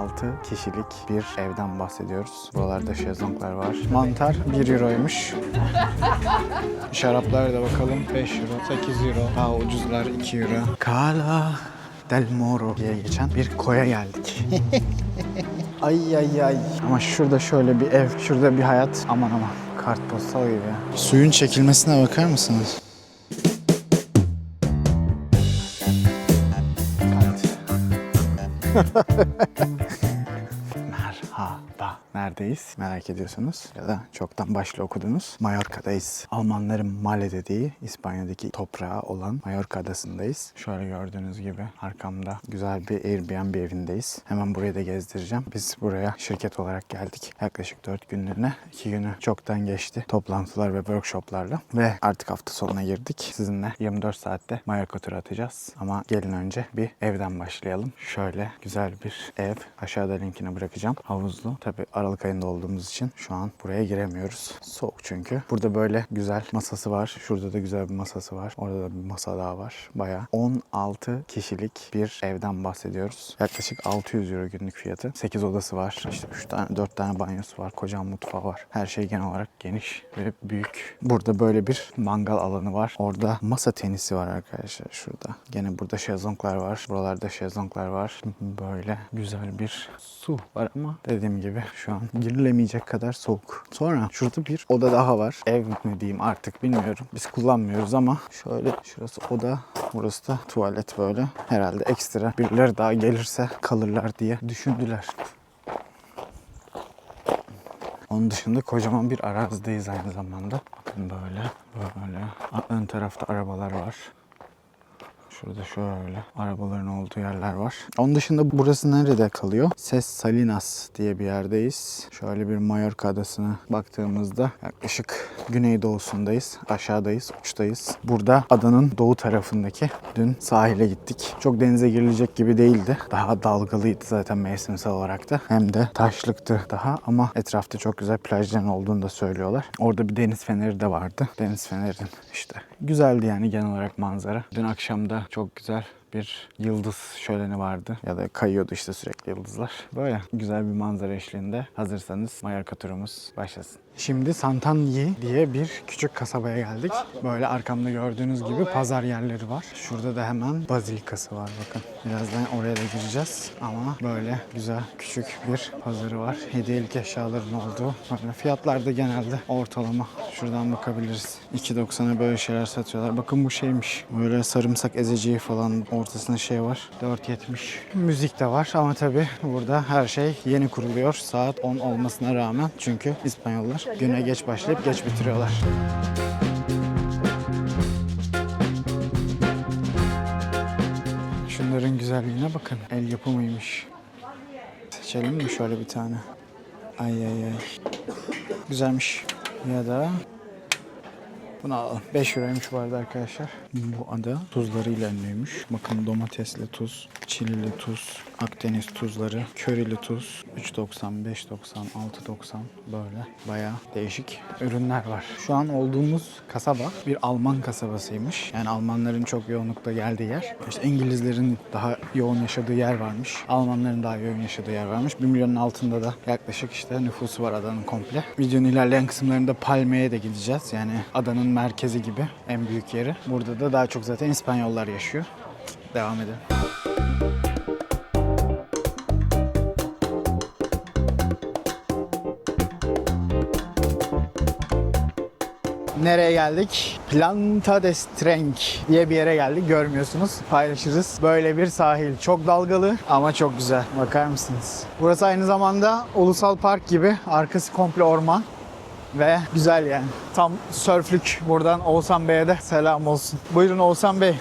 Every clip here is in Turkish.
16 kişilik bir evden bahsediyoruz. Buralarda şezlonglar var. Mantar 1 euroymuş. Şaraplara da bakalım. 5 euro, 8 euro. Daha ucuzlar 2 euro. Cala del Moro diye geçen bir koya geldik. Ay ay ay. Ama şurada şöyle bir ev, şurada bir hayat. Aman aman. Kartpostal gibi ya. Suyun çekilmesine bakar mısınız? Merhaba. Neredeyiz? Merak ediyorsunuz ya da çoktan başlı okudunuz. Mallorca'dayız. Almanların Malle dediği İspanya'daki toprağı olan Mallorca adasındayız. Şöyle gördüğünüz gibi arkamda güzel bir Airbnb evindeyiz. Hemen burayı da gezdireceğim. Biz buraya şirket olarak geldik. Yaklaşık 4 günlüğüne. 2 günü çoktan geçti. Toplantılar ve workshoplarla. Ve artık hafta sonuna girdik. Sizinle 24 saatte Mallorca turu atacağız. Ama gelin önce bir evden başlayalım. Şöyle güzel bir ev. Aşağıda linkini bırakacağım. Havuzlu. Tabii Aralık ayında olduğumuz için şu an buraya giremiyoruz. Soğuk çünkü. Burada böyle güzel masası var. Şurada da güzel bir masası var. Orada da bir masa daha var. Bayağı 16 kişilik bir evden bahsediyoruz. Yaklaşık 600 euro günlük fiyatı. 8 odası var. İşte 4 tane banyosu var. Kocaman mutfağı var. Her şey genel olarak geniş ve büyük. Burada böyle bir mangal alanı var. Orada masa tenisi var arkadaşlar şurada. Gene burada şezlonglar var. Buralarda şezlonglar var. Böyle güzel bir su var ama dediğim gibi şu an girilemeyecek kadar soğuk. Sonra şurada bir oda daha var. Ev mi diyeyim artık bilmiyorum. Biz kullanmıyoruz ama şöyle şurası oda. Burası da tuvalet böyle. Herhalde ekstra birileri daha gelirse kalırlar diye düşündüler. Onun dışında kocaman bir arazideyiz aynı zamanda. Bakın böyle. Ön tarafta arabalar var. Şurada şöyle arabaların olduğu yerler var. Onun dışında burası nerede kalıyor? Ses Salinas diye bir yerdeyiz. Şöyle bir Mallorca adasına baktığımızda yaklaşık güneydoğusundayız. Aşağıdayız, uçtayız. Burada adanın doğu tarafındaki dün sahile gittik. Çok denize girilecek gibi değildi. Daha dalgalıydı zaten mevsimsel olarak da. Hem de taşlıktı daha ama etrafta çok güzel plajların olduğunu da söylüyorlar. Orada bir deniz feneri de vardı. Deniz fenerinin işte güzeldi yani genel olarak manzara. Dün akşam da çok güzel bir yıldız şöleni vardı. Ya da kayıyordu işte sürekli yıldızlar. Böyle güzel bir manzara eşliğinde hazırsanız Mallorca turumuz başlasın. Şimdi Santanyí diye bir küçük kasabaya geldik. Böyle arkamda gördüğünüz gibi pazar yerleri var. Şurada da hemen bazilikası var bakın. Birazdan oraya da gireceğiz ama böyle güzel küçük bir pazarı var. Hediyelik eşyaların olduğu. Böyle fiyatlar da genelde ortalama. Şuradan bakabiliriz. 2.90'a böyle şeyler satıyorlar. Bakın bu şeymiş. Böyle sarımsak ezeceği falan ortasında şey var. 4.70. Müzik de var ama tabii burada her şey yeni kuruluyor. Saat 10 olmasına rağmen. Çünkü İspanyollar güne geç başlayıp geç bitiriyorlar. Şunların güzelliğine bakın. El yapımıymış. Seçelim mi şöyle bir tane? Ay ay ay. Güzelmiş. Ya da bunu alalım. 5 euroymuş bu arada arkadaşlar. Bu ada tuzlarıyla ünlüymüş. Bakın domatesli tuz, çilili tuz, Akdeniz tuzları, körili tuz. 3.90, 5.90, 6.90 böyle bayağı değişik ürünler var. Şu an olduğumuz kasaba bir Alman kasabasıymış. Yani Almanların çok yoğunlukla geldiği yer. İşte İngilizlerin daha yoğun yaşadığı yer varmış. Almanların daha yoğun yaşadığı yer varmış. 1 milyonun altında da yaklaşık işte nüfusu var adanın komple. Videonun ilerleyen kısımlarında Palme'ye de gideceğiz. Yani adanın merkezi gibi en büyük yeri. Burada da daha çok zaten İspanyollar yaşıyor. Devam edelim. Nereye geldik? Planta de Strenc diye bir yere geldik. Görmüyorsunuz. Paylaşırız. Böyle bir sahil. Çok dalgalı ama çok güzel. Bakar mısınız? Burası aynı zamanda ulusal park gibi. Arkası komple orman. Ve güzel yani. Tam sörflük. Buradan Oğuzhan Bey'e de selam olsun. Buyurun Oğuzhan Bey.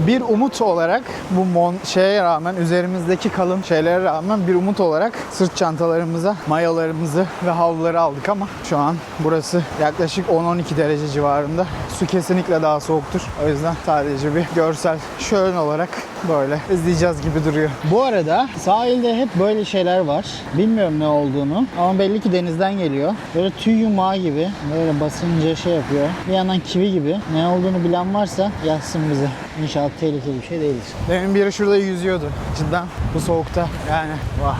Bir umut olarak bu şeye rağmen, üzerimizdeki kalın şeylere rağmen bir umut olarak sırt çantalarımıza mayolarımızı ve havluları aldık ama şu an burası yaklaşık 10-12 derece civarında. Su kesinlikle daha soğuktur. O yüzden sadece bir görsel şölen olarak böyle izleyeceğiz gibi duruyor. Bu arada sahilde hep böyle şeyler var. Bilmiyorum ne olduğunu ama belli ki denizden geliyor. Böyle tüy yumağı gibi böyle basınca şey yapıyor. Bir yandan kivi gibi. Ne olduğunu bilen varsa yazsın bize. İnşallah tehlikeli bir şey değildir. Demin biri şurada yüzüyordu. Cidden bu soğukta yani vah.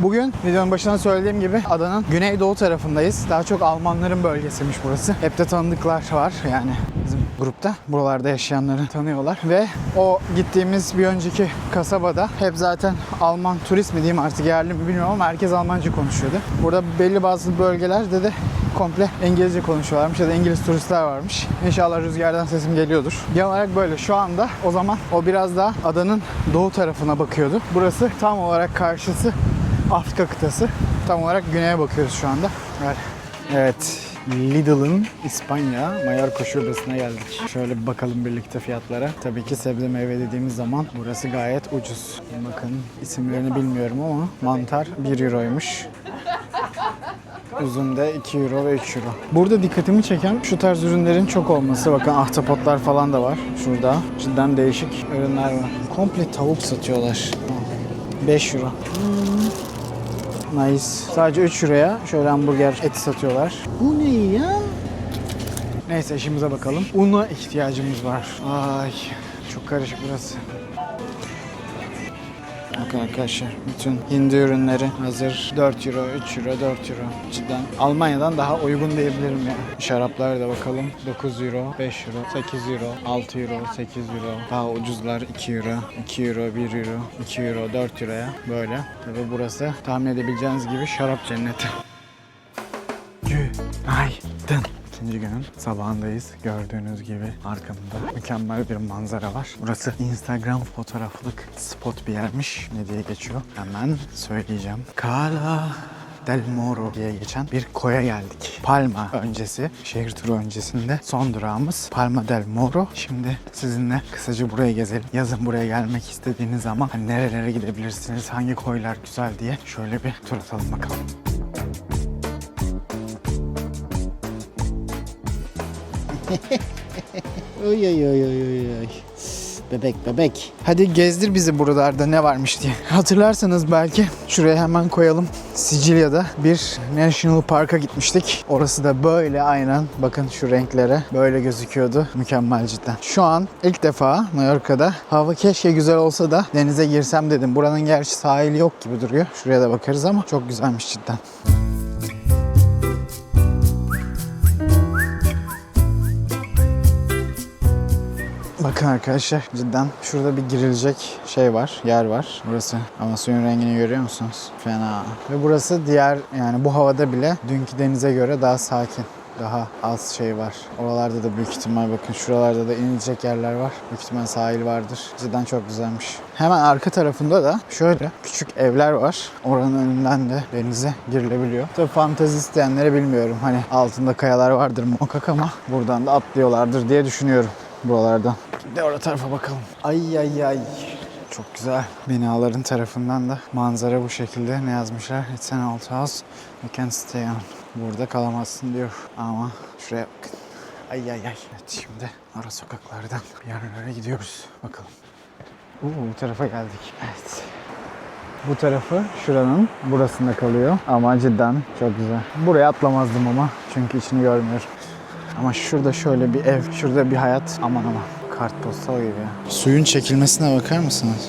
Bugün videonun başında söylediğim gibi adanın güneydoğu tarafındayız. Daha çok Almanların bölgesiymiş burası. Hep de tanıdıklar var yani bizim grupta. Buralarda yaşayanları tanıyorlar. Ve o gittiğimiz bir önceki kasabada hep zaten Alman turist mi diyeyim artık yerli mi bilmiyorum ama herkes Almanca konuşuyordu. Burada belli bazı bölgelerde de komple İngilizce konuşuyorlarmış ya da İngiliz turistler varmış. İnşallah rüzgardan sesim geliyordur. Genel olarak böyle. Şu anda o zaman o biraz daha adanın doğu tarafına bakıyordu. Burası tam olarak karşısı Afrika kıtası. Tam olarak güneye bakıyoruz şu anda. Evet. Lidl'ın İspanya Mallorca şubesine geldik. Şöyle bir bakalım birlikte fiyatlara. Tabii ki sebze meyve dediğimiz zaman burası gayet ucuz. Bakın isimlerini bilmiyorum ama mantar 1 euroymuş. Üzüm de 2 euro ve 3 euro. Burada dikkatimi çeken şu tarz ürünlerin çok olması. Bakın ahtapotlar falan da var şurada. Cidden değişik ürünler var. Komple tavuk satıyorlar. 5 euro. Nice. Sadece 3 euroya şöyle hamburger eti satıyorlar. Bu ne ya? Neyse işimize bakalım. Una ihtiyacımız var. Ay çok karışık burası. Bakın arkadaşlar bütün hindi ürünleri hazır 4 euro, 3 euro, 4 euro. Cidden Almanya'dan daha uygun diyebilirim yani. Şaraplara da bakalım. 9 euro, 5 euro, 8 euro, 6 euro, 8 euro. Daha ucuzlar 2 euro, 2 euro, 1 euro, 2 euro, 4 euroya böyle. Tabii burası tahmin edebileceğiniz gibi şarap cenneti. Günaydın. İkinci günün sabahındayız. Gördüğünüz gibi arkamda mükemmel bir manzara var. Burası Instagram fotoğraflık spot bir yermiş. Ne diye geçiyor? Hemen söyleyeceğim. Cala del Moro diye geçen bir koya geldik. Palma öncesi, şehir turu öncesinde son durağımız Palma del Moro. Şimdi sizinle kısaca buraya gezelim. Yazın buraya gelmek istediğiniz zaman hani nerelere gidebilirsiniz, hangi koylar güzel diye şöyle bir tur atalım bakalım. Oy oy oy oy oy oy. Bebek bebek. Hadi gezdir bizi buralarda ne varmış diye. Hatırlarsanız belki şuraya hemen koyalım. Sicilya'da bir National Park'a gitmiştik. Orası da böyle aynen. Bakın şu renklere böyle gözüküyordu. Mükemmel cidden. Şu an ilk defa Mallorca'da hava keşke güzel olsa da denize girsem dedim. Buranın gerçi sahili yok gibi duruyor. Şuraya da bakarız ama çok güzelmiş cidden. Bakın arkadaşlar cidden şurada bir girilecek şey var, yer var. Burası ama suyun rengini görüyor musunuz? Fena. Ve burası diğer yani bu havada bile dünkü denize göre daha sakin. Daha az şey var. Oralarda da büyük ihtimal bakın şuralarda da inilecek yerler var. Büyük ihtimal sahil vardır. Cidden çok güzelmiş. Hemen arka tarafında da şöyle küçük evler var. Oranın önünden de denize girilebiliyor. Tabii fantezi isteyenleri bilmiyorum. Hani altında kayalar vardır muhakkak ama buradan da atlıyorlardır diye düşünüyorum. Buralardan. De orada tarafa bakalım. Ay ay ay. Çok güzel. Binaların tarafından da manzara bu şekilde. Ne yazmışlar? It's an old house. You can stay on. Burada kalamazsın diyor. Ama şuraya bakın. Ay ay ay. Evet şimdi ara sokaklardan bir yerlere gidiyoruz. Bakalım. Bu tarafa geldik. Evet. Bu tarafı şuranın burasında kalıyor. Ama cidden çok güzel. Buraya atlamazdım ama. Çünkü içini görmüyorum. Ama şurada şöyle bir ev, şurada bir hayat. Aman aman. Kartpostal gibi ya. Suyun çekilmesine bakar mısınız?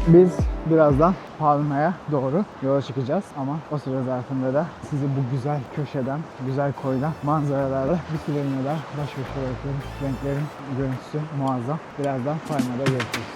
Biz birazdan Palma'ya doğru yola çıkacağız ama o süre zarfında da sizi bu güzel köşeden, güzel koydan manzaralarla bir süreliğine daha baş başa bırakıyorum. Renklerin görüntüsü muazzam. Birazdan Palma'da görüşürüz.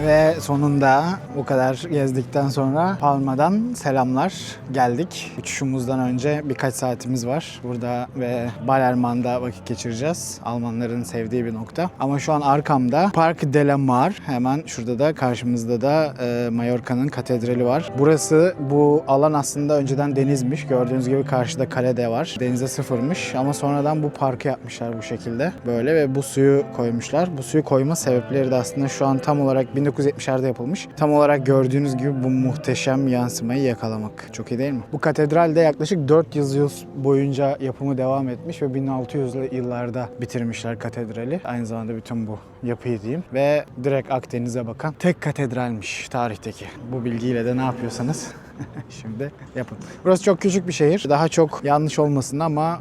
Ve sonunda bu kadar gezdikten sonra Palma'dan selamlar. Geldik. Uçuşumuzdan önce birkaç saatimiz var burada ve Ballermann'da vakit geçireceğiz. Almanların sevdiği bir nokta. Ama şu an arkamda Parc de la Mar. Hemen şurada da karşımızda da Mallorca'nın katedrali var. Burası, bu alan aslında önceden denizmiş. Gördüğünüz gibi karşıda kale de var. Denize sıfırmış ama sonradan bu parkı yapmışlar bu şekilde. Böyle ve bu suyu koymuşlar. Bu suyu koyma sebepleri de aslında şu an tam olarak 1970'lerde yapılmış. Tam olarak gördüğünüz gibi bu muhteşem yansımayı yakalamak. Çok iyi değil mi? Bu katedral de yaklaşık 400 yıl boyunca yapımı devam etmiş ve 1600'lü yıllarda bitirmişler katedrali. Aynı zamanda bütün bu yapıyı diyeyim. Ve direkt Akdeniz'e bakan tek katedralmiş tarihteki. Bu bilgiyle de ne yapıyorsanız şimdi yapın. Burası çok küçük bir şehir. Daha çok yanlış olmasın ama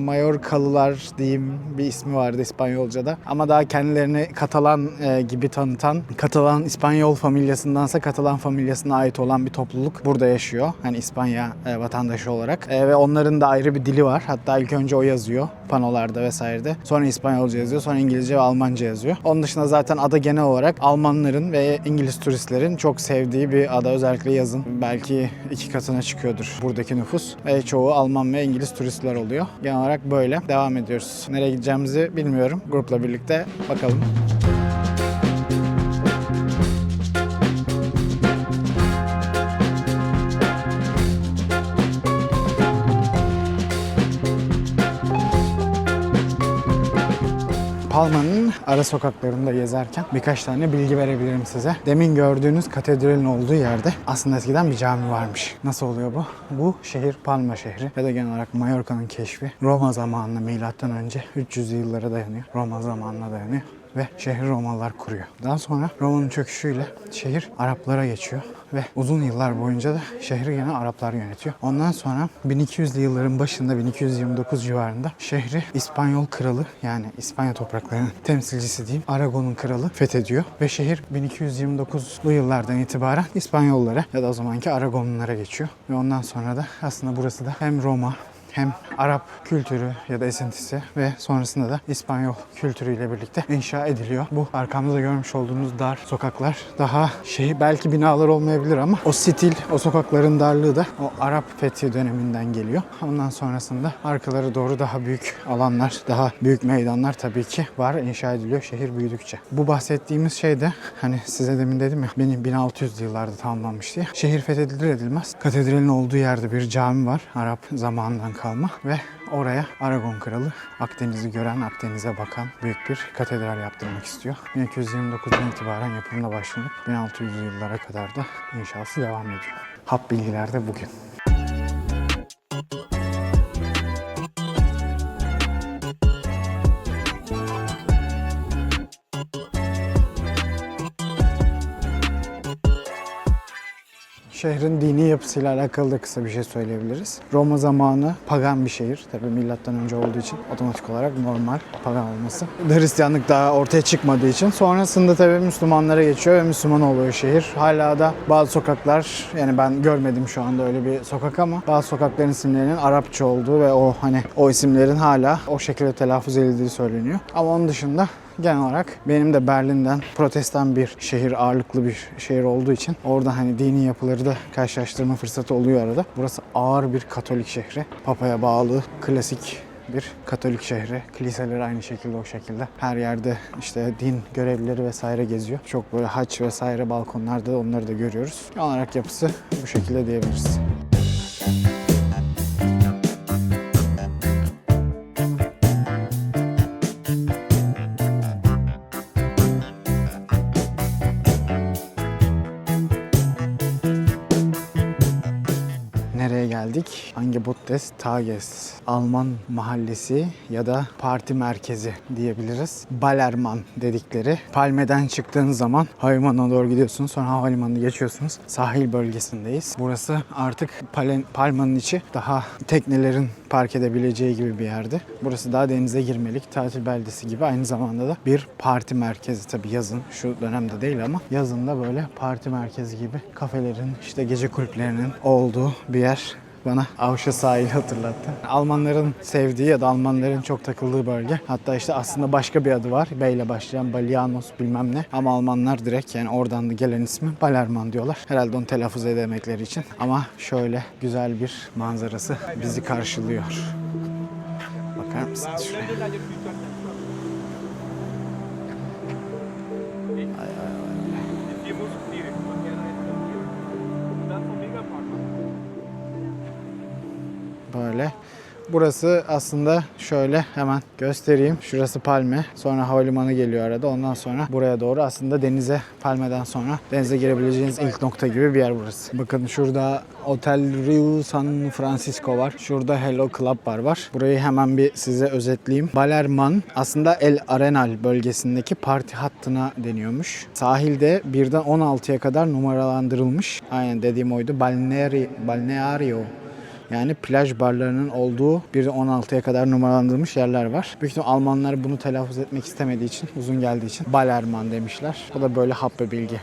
Mallorcalılar diyeyim bir ismi vardı İspanyolca'da. Ama daha kendilerini Katalan gibi tanıtan, Katalan İspanyol familyasındansa Katalan familyasına ait olan bir topluluk burada yaşıyor. Hani İspanya vatandaşı olarak. Ve onların da ayrı bir dili var. Hatta ilk önce o yazıyor panolarda vesairede. Sonra İspanyolca yazıyor, sonra İngilizce ve Almanca yazıyor. Onun dışında zaten ada genel olarak Almanların ve İngiliz turistlerin çok sevdiği bir ada. Özellikle yazın belki 2 katına çıkıyordur buradaki nüfus. Ve çoğu Alman ve İngiliz turistler oluyor. Genel olarak böyle. Devam ediyoruz. Nereye gideceğimizi bilmiyorum. Grupla birlikte bakalım. Palma'nın ara sokaklarında gezerken birkaç tane bilgi verebilirim size. Demin gördüğünüz katedralin olduğu yerde aslında eskiden bir cami varmış. Nasıl oluyor bu? Bu şehir Palma şehri ya da genel olarak Mallorca'nın keşfi Roma zamanına, milattan önce 300'lü yıllara dayanıyor. Roma zamanına dayanıyor ve şehri Romalılar kuruyor. Daha sonra Roma'nın çöküşüyle şehir Araplara geçiyor ve uzun yıllar boyunca da şehri yine Araplar yönetiyor. Ondan sonra 1200'lü yılların başında 1229 civarında şehri İspanyol kralı, yani İspanya topraklarının temsilcisi diyeyim, Aragon'un kralı fethediyor ve şehir 1229'lu yıllardan itibaren İspanyollara ya da o zamanki Aragonlulara geçiyor. Ve ondan sonra da aslında burası da hem Roma hem Arap kültürü ya da esintisi ve sonrasında da İspanyol kültürüyle birlikte inşa ediliyor. Bu arkamda da görmüş olduğunuz dar sokaklar daha belki binalar olmayabilir ama o stil, o sokakların darlığı da o Arap fethi döneminden geliyor. Ondan sonrasında arkaları doğru daha büyük alanlar, daha büyük meydanlar tabii ki var, inşa ediliyor şehir büyüdükçe. Bu bahsettiğimiz şey de hani size demin dedim ya, benim 1600'lü yıllarda tamamlanmış diye. Şehir fethedilir edilmez katedralin olduğu yerde bir cami var. Arap zamanından kalma ve oraya Aragon kralı Akdeniz'i gören, Akdeniz'e bakan büyük bir katedral yaptırmak istiyor. 1229'dan itibaren yapımına başlanıp 1600'lü yıllara kadar da inşası devam ediyor. Hap bilgiler de bugün. Şehrin dini yapısıyla alakalı da kısa bir şey söyleyebiliriz. Roma zamanı pagan bir şehir. Tabii milattan önce olduğu için otomatik olarak normal pagan olması. Hristiyanlık daha ortaya çıkmadığı için. Sonrasında tabii Müslümanlara geçiyor ve Müslüman oluyor şehir. Hala da bazı sokaklar, yani ben görmedim şu anda öyle bir sokak ama bazı sokakların isimlerinin Arapça olduğu ve o isimlerin hala o şekilde telaffuz edildiği söyleniyor. Ama onun dışında genel olarak benim de Berlin'den protestan bir şehir, ağırlıklı bir şehir olduğu için orada hani dini yapıları da karşılaştırma fırsatı oluyor arada. Burası ağır bir Katolik şehri. Papa'ya bağlı klasik bir Katolik şehri. Kiliseler aynı şekilde o şekilde. Her yerde işte din görevlileri vesaire geziyor. Çok böyle haç vesaire balkonlarda onları da görüyoruz. Genel olarak yapısı bu şekilde diyebiliriz. Nereye geldik? Angebotes Tages. Alman mahallesi ya da parti merkezi diyebiliriz. Ballermann dedikleri. Palme'den çıktığınız zaman havalimanına doğru gidiyorsunuz. Sonra havalimanını geçiyorsunuz. Sahil bölgesindeyiz. Burası artık Palma'nın içi, daha teknelerin park edebileceği gibi bir yerde. Burası daha denize girmelik, tatil beldesi gibi. Aynı zamanda da bir parti merkezi. Tabii yazın, şu dönemde değil ama yazın da böyle parti merkezi gibi kafelerin, işte gece kulüplerinin olduğu bir yer. bana Avşa sahili hatırlattı. Almanların sevdiği ya da Almanların çok takıldığı bölge. Hatta işte aslında başka bir adı var. B ile başlayan Balianos bilmem ne. Ama Almanlar direkt yani oradan da gelen ismi Balerman diyorlar. Herhalde onu telaffuz edemekleri için. Ama şöyle güzel bir manzarası bizi karşılıyor. Bakar mısınız şuraya? Böyle. Burası aslında şöyle hemen göstereyim. Şurası Palme. Sonra havalimanı geliyor arada. Ondan sonra buraya doğru aslında denize, Palme'den sonra denize girebileceğiniz ilk nokta gibi bir yer burası. Bakın şurada Hotel Rio San Francisco var. Şurada Hello Club Bar var. Burayı hemen bir size özetleyeyim. Balerman aslında El Arenal bölgesindeki parti hattına deniyormuş. Sahilde 1'den 16'ya kadar numaralandırılmış. Aynen dediğim oydu. Balneario. Yani plaj barlarının olduğu 1-16'ya kadar numaralandırılmış yerler var. Büyük ihtimalle Almanlar bunu telaffuz etmek istemediği için, uzun geldiği için Balerman demişler. Bu da böyle hap bir bilgi.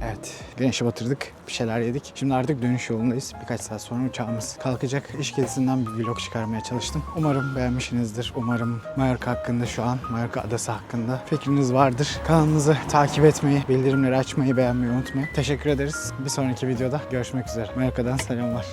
Evet, güneşi batırdık, bir şeyler yedik. Şimdi artık dönüş yolundayız. Birkaç saat sonra uçağımız kalkacak. İş gezisinden bir vlog çıkarmaya çalıştım. Umarım beğenmişsinizdir. Umarım Mallorca hakkında şu an, Mallorca adası hakkında fikriniz vardır. Kanalımızı takip etmeyi, bildirimleri açmayı, beğenmeyi unutmayın. Teşekkür ederiz. Bir sonraki videoda görüşmek üzere. Mallorca'dan selamlar.